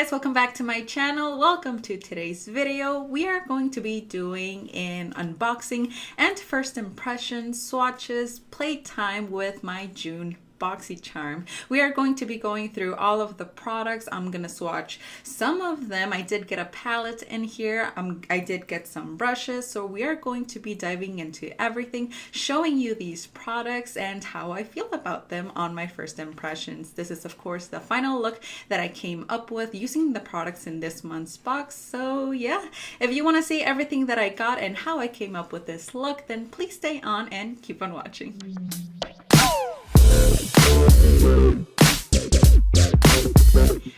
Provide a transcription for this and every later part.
guys, welcome back to my channel. Welcome to today's video. We are going to be doing an unboxing and first impression swatches playtime with my June BoxyCharm. We are going to be going through all of the products. I'm gonna swatch some of them. I did get a palette in here. I did get some brushes. So we are going to be diving into everything, showing you these products and how I feel about them on my first impressions. This is of course the final look that I came up with using the products in this month's box. So yeah, if you want to see everything that I got and how I came up with this look, then please stay on and keep on watching.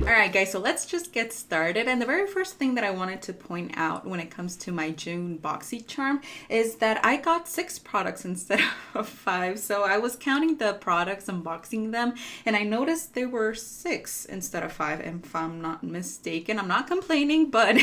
Alright guys, so let's just get started. And the very first thing that I wanted to point out when it comes to my June BoxyCharm is that I got 6 products instead of 5. So I was counting the products, unboxing them, and I noticed there were 6 instead of 5, if I'm not mistaken. I'm not complaining, but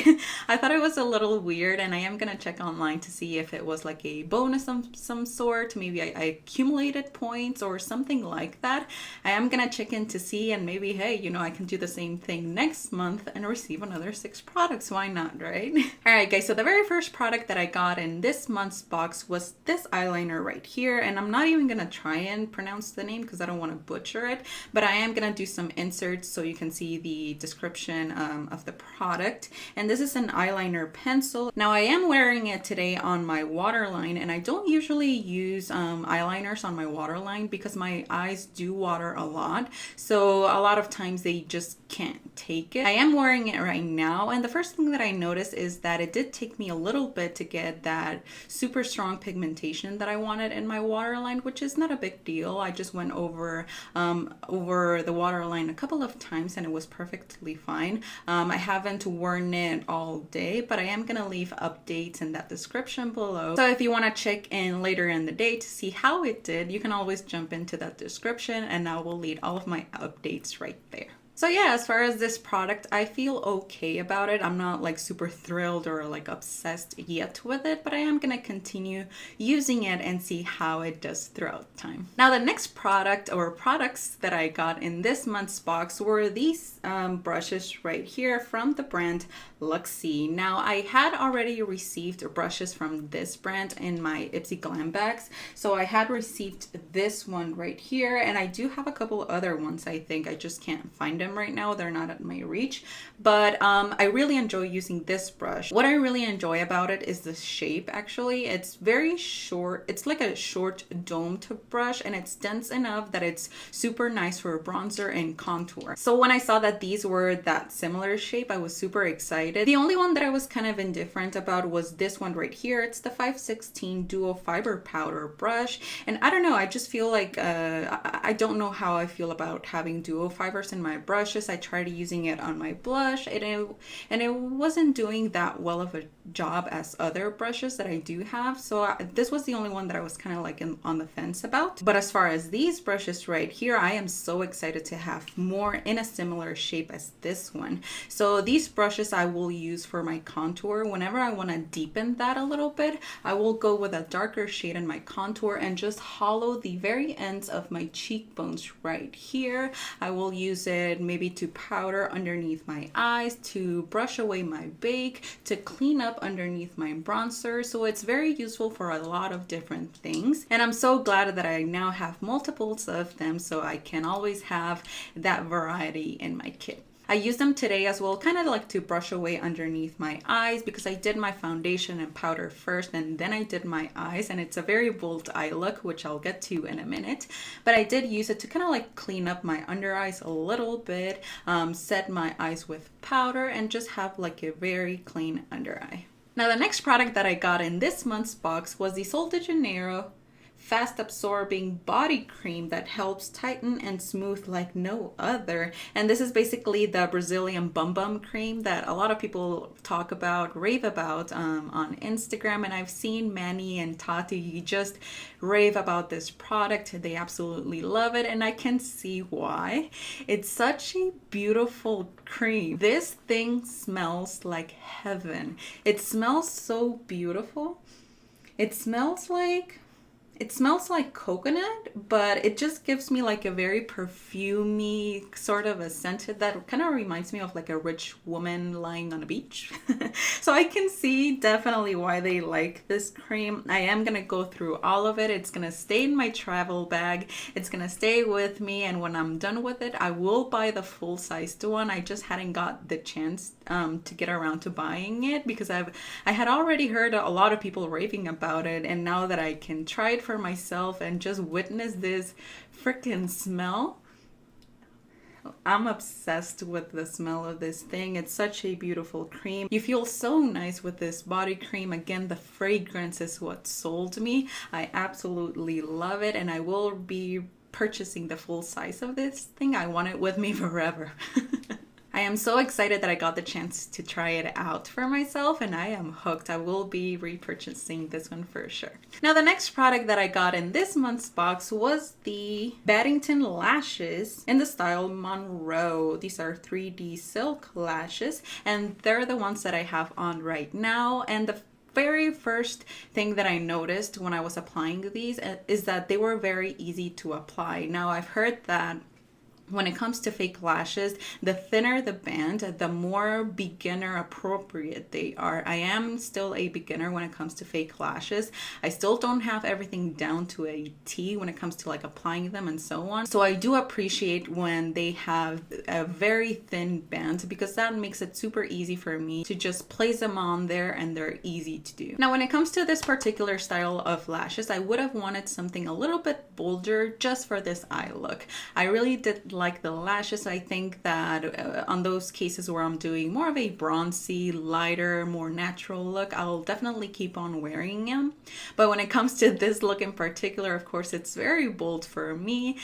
I thought it was a little weird, and I am gonna check online to see if it was like a bonus of some sort. Maybe I accumulated points or something like that. I am gonna check in to see, and maybe, hey, you know, I can do the same thing next month and receive another 6 products. Why not, right? Alright guys, so the very first product that I got in this month's box was this eyeliner right here, and I'm not even gonna try and pronounce the name because I don't want to butcher it, but I am gonna do some inserts so you can see the description of the product. And this is an eyeliner pencil. Now I am wearing it today on my waterline, and I don't usually use eyeliners on my waterline because my eyes do water a lot, so a lot of times they just can't take it. I am wearing it right now, and the first thing that I noticed is that it did take me a little bit to get that super strong pigmentation that I wanted in my waterline, which is not a big deal. I just went over the waterline a couple of times and it was perfectly fine. I haven't worn it all day, but I am gonna leave updates in that description below. So if you want to check in later in the day to see how it did, you can always jump into that description, and I will leave all of my updates right there. So yeah, as far as this product, I feel okay about it. I'm not like super thrilled or like obsessed yet with it, but I am gonna continue using it and see how it does throughout time. Now the next product or products that I got in this month's box were these brushes right here from the brand Luxie. Now I had already received brushes from this brand in my Ipsy Glam bags. So I had received this one right here, and I do have a couple other ones. I think I just can't find them right now. They're not at my reach, but I really enjoy using this brush. What I really enjoy about it is the shape. Actually, it's very short. It's like a short domed brush, and it's dense enough that it's super nice for a bronzer and contour. So when I saw that these were that similar shape, I was super excited. The only one that I was kind of indifferent about was this one right here. It's the 516 Duo Fiber Powder brush, and I don't know, I just feel like I don't know how I feel about having duo fibers in my brushes. I tried using it on my blush, and it wasn't doing that well of a job as other brushes that I do have. So this was the only one that I was kind of like on the fence about. But as far as these brushes right here, I am so excited to have more in a similar shape as this one. So these brushes I will use for my contour. Whenever I want to deepen that a little bit, I will go with a darker shade in my contour and just hollow the very ends of my cheekbones right here. I will use it maybe to powder underneath my eyes, to brush away my bake, to clean up underneath my bronzer. So it's very useful for a lot of different things, and I'm so glad that I now have multiples of them so I can always have that variety in my kit. I used them today as well, kind of like to brush away underneath my eyes, because I did my foundation and powder first and then I did my eyes, and it's a very bold eye look, which I'll get to in a minute. But I did use it to kind of like clean up my under eyes a little bit, set my eyes with powder, and just have like a very clean under eye. Now the next product that I got in this month's box was the Sol de Janeiro fast absorbing body cream that helps tighten and smooth like no other. And this is basically the Brazilian bum bum cream that a lot of people talk about, rave about on Instagram. And I've seen Manny and Tati just rave about this product. They absolutely love it, and I can see why. It's such a beautiful cream. This thing smells like heaven. It smells so beautiful. It smells like It smells like coconut, but it just gives me like a very perfumey sort of a scent that kind of reminds me of like a rich woman lying on a beach. So I can see definitely why they like this cream. I am gonna go through all of it. It's gonna stay in my travel bag. It's gonna stay with me, and when I'm done with it, I will buy the full-sized one. I just hadn't got the chance to get around to buying it because I had already heard a lot of people raving about it, and now that I can try it for myself and just witness this freaking smell, I'm obsessed with the smell of this thing. It's such a beautiful cream. You feel so nice with this body cream. Again, the fragrance is what sold me. I absolutely love it, and I will be purchasing the full size of this thing. I want it with me forever. I am so excited that I got the chance to try it out for myself, and I am hooked. I will be repurchasing this one for sure. Now, the next product that I got in this month's box was the Battington lashes in the style Monroe. These are 3D silk lashes, and they're the ones that I have on right now. And the very first thing that I noticed when I was applying these is that they were very easy to apply. Now, I've heard that when it comes to fake lashes, the thinner the band, the more beginner appropriate they are. I am still a beginner when it comes to fake lashes. I still don't have everything down to a T when it comes to like applying them and so on. So I do appreciate when they have a very thin band because that makes it super easy for me to just place them on there, and they're easy to do. Now, when it comes to this particular style of lashes, I would have wanted something a little bit bolder just for this eye look. I really did like the lashes. I think that on those cases where I'm doing more of a bronzy, lighter, more natural look, I'll definitely keep on wearing them. But when it comes to this look in particular, of course, it's very bold for me.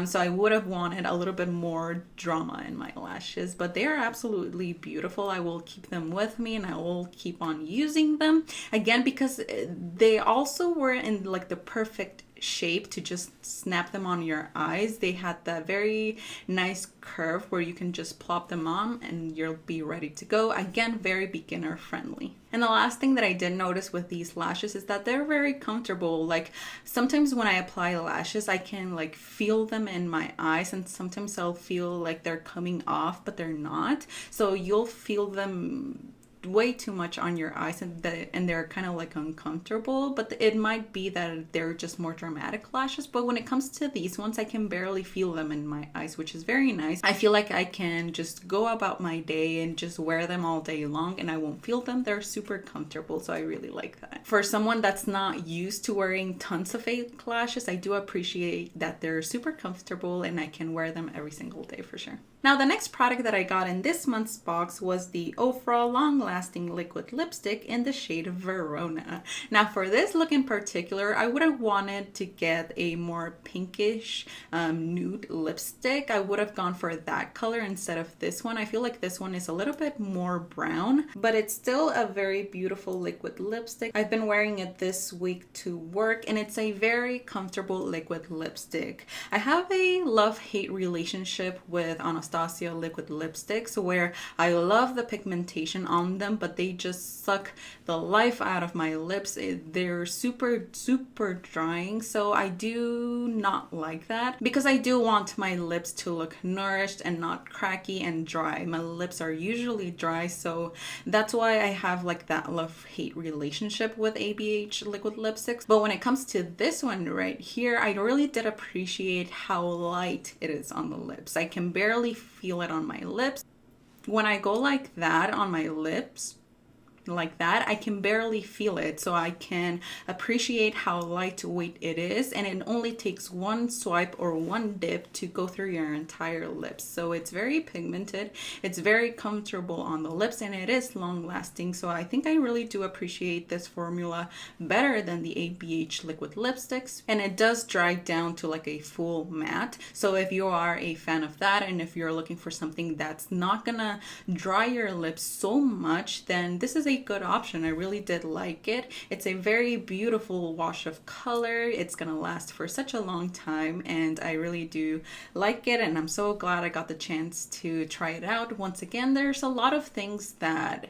So I would have wanted a little bit more drama in my lashes, but they are absolutely beautiful. I will keep them with me, and I will keep on using them. Again, because they also were in like the perfect shape to just snap them on your eyes. They had that very nice curve where you can just plop them on and you'll be ready to go. Again, very beginner friendly. And the last thing that I did notice with these lashes is that they're very comfortable. Like sometimes when I apply lashes, I can like feel them in my eyes, and sometimes I'll feel like they're coming off, but they're not. So you'll feel them way too much on your eyes, and they're kind of like uncomfortable, but it might be that they're just more dramatic lashes. But when it comes to these ones, I can barely feel them in my eyes, which is very nice. I feel like I can just go about my day and just wear them all day long and I won't feel them. They're super comfortable, so I really like that. For someone that's not used to wearing tons of fake lashes, I do appreciate that they're super comfortable and I can wear them every single day for sure. Now, the next product that I got in this month's box was the Ofra Long Lasting Liquid Lipstick in the shade Verona. Now, for this look in particular, I would have wanted to get a more pinkish nude lipstick. I would have gone for that color instead of this one. I feel like this one is a little bit more brown, but it's still a very beautiful liquid lipstick. I've been wearing it this week to work, and it's a very comfortable liquid lipstick. I have a love-hate relationship with Anastasia liquid lipsticks where I love the pigmentation on them, but they just suck the life out of my lips. They're super drying, so I do not like that because I do want my lips to look nourished and not cracky and dry. My lips are usually dry, so that's why I have like that love-hate relationship with ABH liquid lipsticks. But when it comes to this one right here, I really did appreciate how light it is on the lips. I can barely feel it on my lips. When I go like that on my lips, like that, I can barely feel it, so I can appreciate how lightweight it is, and it only takes one swipe or one dip to go through your entire lips. So it's very pigmented, it's very comfortable on the lips, and it is long lasting. So I think I really do appreciate this formula better than the ABH liquid lipsticks, and it does dry down to like a full matte. So if you are a fan of that, and if you're looking for something that's not gonna dry your lips so much, then this is a good option. I really did like it. It's a very beautiful wash of color. It's gonna last for such a long time, and I really do like it, and I'm so glad I got the chance to try it out. Once again, there's a lot of things that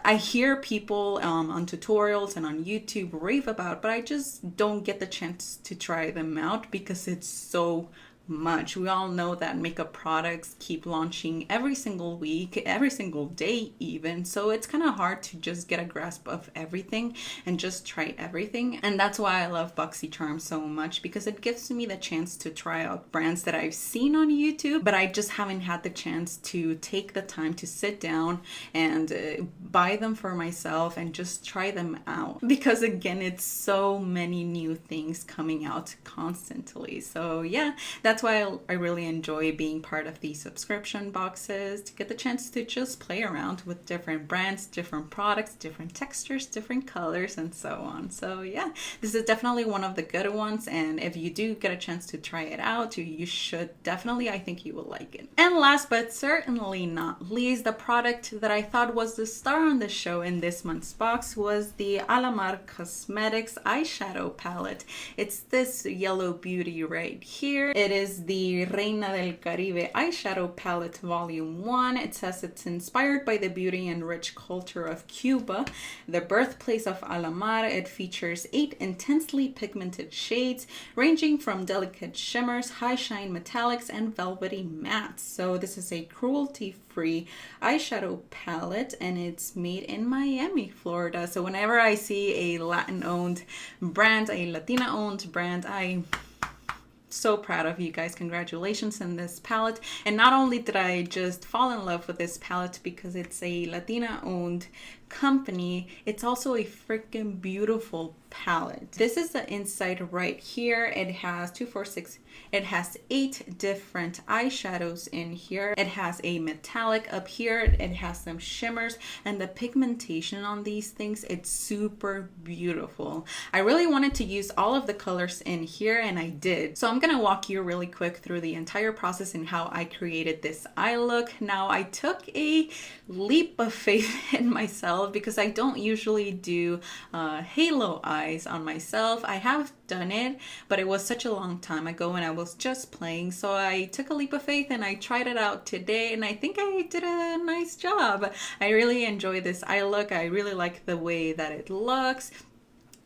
I hear people on tutorials and on YouTube rave about, but I just don't get the chance to try them out because it's so much. We all know that makeup products keep launching every single week, every single day even, so it's kind of hard to just get a grasp of everything and just try everything. And that's why I love BoxyCharm so much, because it gives me the chance to try out brands that I've seen on YouTube, but I just haven't had the chance to take the time to sit down and buy them for myself and just try them out, because again, it's so many new things coming out constantly. So yeah, that's why I really enjoy being part of these subscription boxes, to get the chance to just play around with different brands, different products, different textures, different colors, and so on. So yeah, this is definitely one of the good ones, and if you do get a chance to try it out, you should definitely. I think you will like it. And last but certainly not least, the product that I thought was the star on the show in this month's box was the Alamar Cosmetics eyeshadow palette. It's this yellow beauty right here. It is the Reina del Caribe eyeshadow palette volume 1. It says it's inspired by the beauty and rich culture of Cuba, the birthplace of Alamar. It features 8 intensely pigmented shades ranging from delicate shimmers, high shine metallics, and velvety mattes. So this is a cruelty-free eyeshadow palette, and it's made in Miami, Florida. So whenever I see a Latin-owned brand, a Latina-owned brand, I'm so proud of you guys. Congratulations on this palette. And not only did I just fall in love with this palette because it's a Latina-owned company, it's also a freaking beautiful palette. This is the inside right here. It has 2, 4, 6. It has 8 different eyeshadows in here. It has a metallic up here. It has some shimmers, and the pigmentation on these things, it's super beautiful. I really wanted to use all of the colors in here, and I did. So I'm gonna walk you really quick through the entire process and how I created this eye look. Now, I took a leap of faith in myself because I don't usually do halo eyes on myself. I have done it, but it was such a long time ago when I was just playing. So I took a leap of faith and I tried it out today, and I think I did a nice job. I really enjoy this eye look. I really like the way that it looks.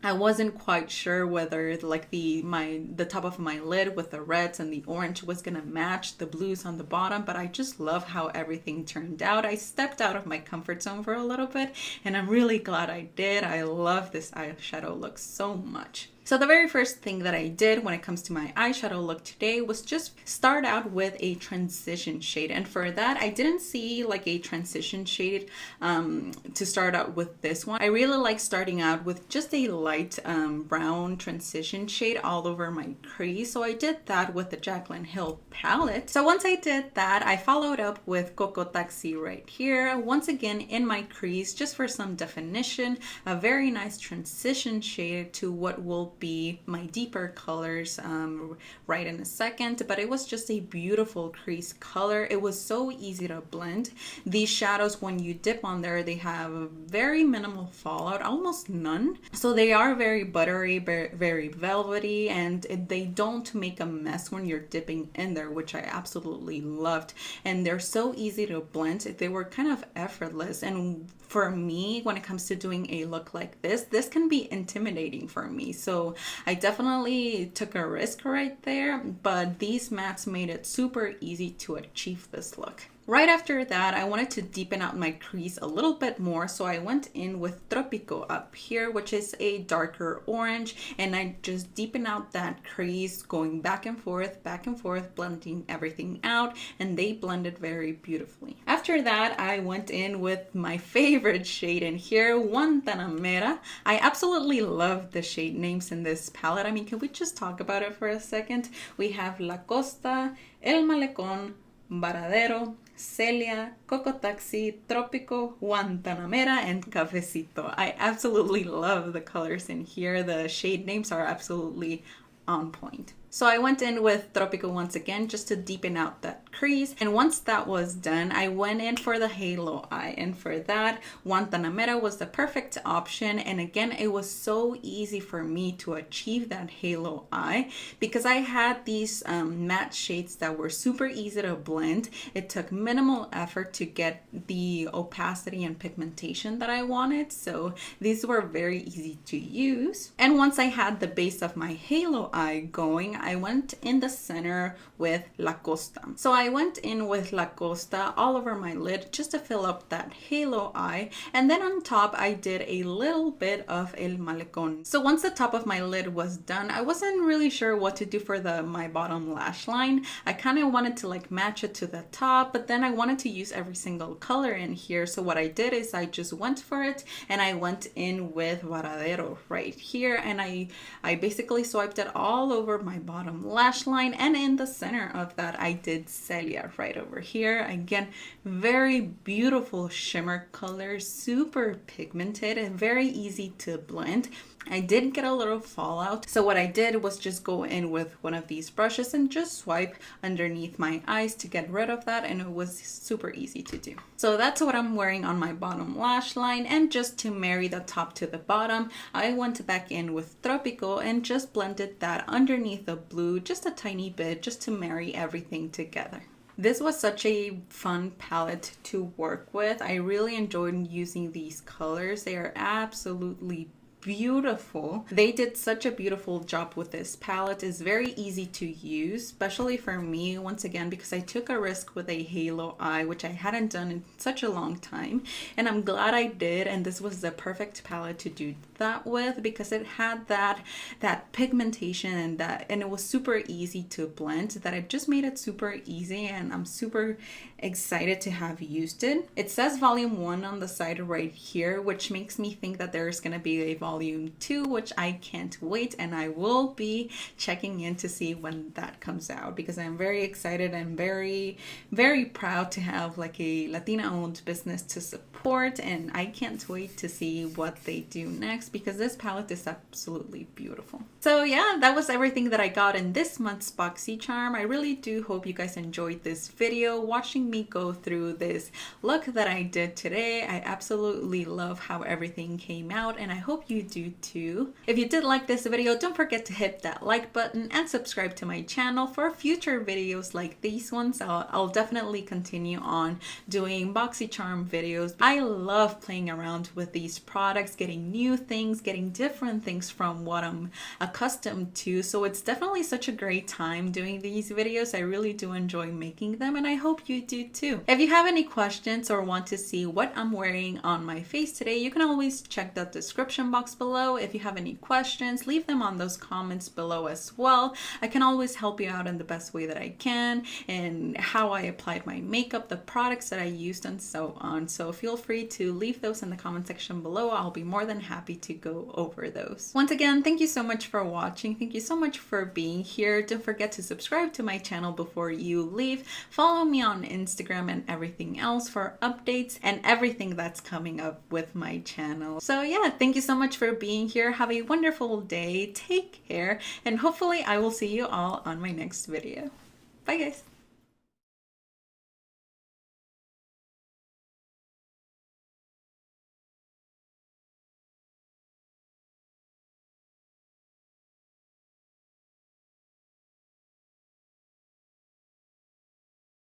I wasn't quite sure whether like the top of my lid with the reds and the orange was gonna match the blues on the bottom, but I just love how everything turned out. I stepped out of my comfort zone for a little bit, and I'm really glad I did. I love this eyeshadow look so much. So the very first thing that I did when it comes to my eyeshadow look today was just start out with a transition shade. And for that, I didn't see like a transition shade to start out with this one. I really like starting out with just a light brown transition shade all over my crease. So I did that with the Jaclyn Hill palette. So once I did that, I followed up with Coco Taxi right here. Once again in my crease, just for some definition, a very nice transition shade to what will be my deeper colors right in a second, but it was just a beautiful crease color. It was so easy to blend. These shadows, when you dip on there, they have very minimal fallout, almost none. So they are very buttery, very velvety, and they don't make a mess when you're dipping in there, which I absolutely loved. And they're so easy to blend. They were kind of effortless. And for me, when it comes to doing a look like this can be intimidating for me. So I definitely took a risk right there, but these mattes made it super easy to achieve this look. Right after that, I wanted to deepen out my crease a little bit more, so I went in with Tropico up here, which is a darker orange, and I just deepen out that crease, going back and forth, blending everything out, and they blended very beautifully. After that, I went in with my favorite shade in here, Guantanamera. I absolutely love the shade names in this palette. I mean, can we just talk about it for a second? We have La Costa, El Malecón, Varadero, Celia, Coco Taxi, Tropico, Guantanamera, and Cafecito. I absolutely love the colors in here. The shade names are absolutely on point. So I went in with Tropico once again just to deepen out that crease. And once that was done, I went in for the halo eye. And for that, Guantanamera was the perfect option. And again, it was so easy for me to achieve that halo eye because I had these matte shades that were super easy to blend. It took minimal effort to get the opacity and pigmentation that I wanted. So these were very easy to use. And once I had the base of my halo eye going, I went in the center with La Costa. So I went in with La Costa all over my lid just to fill up that halo eye. And then on top, I did a little bit of El Malecón. So once the top of my lid was done, I wasn't really sure what to do for my bottom lash line. I kind of wanted to like match it to the top, but then I wanted to use every single color in here. So what I did is I just went for it and I went in with Varadero right here. And I basically swiped it all over my bottom lash line, and in the center of that I did Celia right over here. Again, very beautiful shimmer color, super pigmented and very easy to blend. I did get a little fallout, so what I did was just go in with one of these brushes and just swipe underneath my eyes to get rid of that, and it was super easy to do. So that's what I'm wearing on my bottom lash line, and just to marry the top to the bottom, I went back in with Tropico and just blended that underneath the blue just a tiny bit just to marry everything together. This was such a fun palette to work with. I really enjoyed using these colors. They are absolutely beautiful. They did such a beautiful job with this palette. It's very easy to use, especially for me, once again, because I took a risk with a halo eye, which I hadn't done in such a long time, and I'm glad I did. And this was the perfect palette to do that with because it had that pigmentation and it was super easy to blend, that it just made it super easy, and I'm super excited to have used it. It says volume 1 on the side right here, which makes me think that there's gonna be a volume 2, which I can't wait, and I will be checking in to see when that comes out because I'm very excited and very proud to have like a Latina owned business to support, and I can't wait to see what they do next because this palette is absolutely beautiful. So yeah, that was everything that I got in this month's BoxyCharm. I really do hope you guys enjoyed this video, watching me go through this look that I did today. I absolutely love how everything came out, and I hope you do too. If you did like this video, don't forget to hit that like button and subscribe to my channel for future videos like these ones. I'll definitely continue on doing BoxyCharm videos. I love playing around with these products, getting new things, getting different things from what I'm accustomed to. So it's definitely such a great time doing these videos. I really do enjoy making them, and I hope you do too. If you have any questions or want to see what I'm wearing on my face today, you can always check the description box below. If you have any questions, leave them on those comments below as well. I can always help you out in the best way that I can, and how I applied my makeup, the products that I used, and so on. So feel free to leave those in the comment section below. I'll be more than happy to go over those. Once again, thank you so much for watching. Thank you so much for being here. Don't forget to subscribe to my channel before you leave. Follow me on Instagram and everything else for updates and everything that's coming up with my channel. So yeah, thank you so much for being here. Have a wonderful day. Take care, and hopefully I will see you all on my next video. Bye guys.